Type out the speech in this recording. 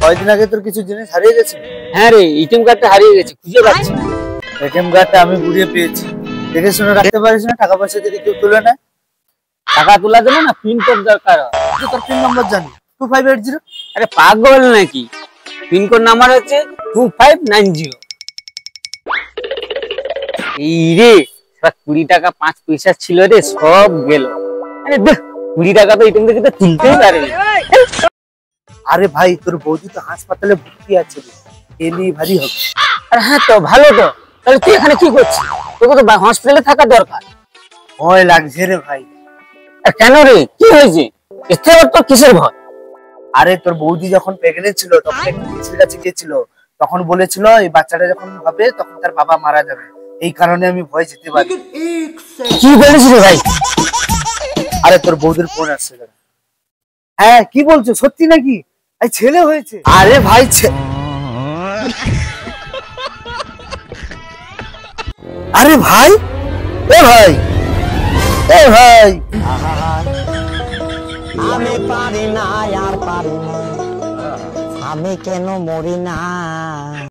কয়দিন আগে তোর কিছু জিনিস হারিয়ে গেছে? হ্যাঁ রে, এটিএম কার্ডটা হারিয়ে গেছে, খুঁজে পাচ্ছি না। এটিএম কার্ডটা আমি ঘুরিয়ে পেয়েছি। দেখে শুনে রাখতে পারিস না? টাকা পয়সা যদি কেউ তুলে নেয়? টাকা তোলা দেবে না, পিন কোড দরকার হয়। তুই তোর পিন নম্বর জানি 2580। আরে পাগল নাকি? পিন কোড নাম্বার হচ্ছে 2590। এই রে, 20 টাকা 5 পয়সা ছিল রে, সব গেল। আরে দেখ, 20 টাকা তো এটিএম থেকে তো তুলতেই পারবি। আরে ভাই, তোর বৌদি তো হাসপাতালে ভর্তি আছে, এলি ভারী হবে। আরে হ্যাঁ, তো ভালো তো। তাহলে তুই এখানে কি করছিস? তোকে তো হসপিটালে থাকা দরকার। ভয় লাগছে রে ভাই। কেন রে, কি হয়েছে? এতে তো কিসের ভয়? আরে তোর বৌদি যখন প্রেগনেন্ট ছিল তখন একটা পিসির কাছে গিয়েছিল, তখন বলেছিল এই বাচ্চাটা যখন হবে তখন তার বাবা মারা যাবে। এই কারণে আমি ভয় যেতে পারি। কি বলিস রে ভাই? আরে তোর বৌদির ফোন আসছে। হ্যাঁ, কি বলছো, সত্যি নাকি? এই ছেলে হয়েছে? আরে ভাই আরে ভাই, এ ভাই, এ ভাই, আমি পারি না, আর পারি না, আমি কেন মরি না।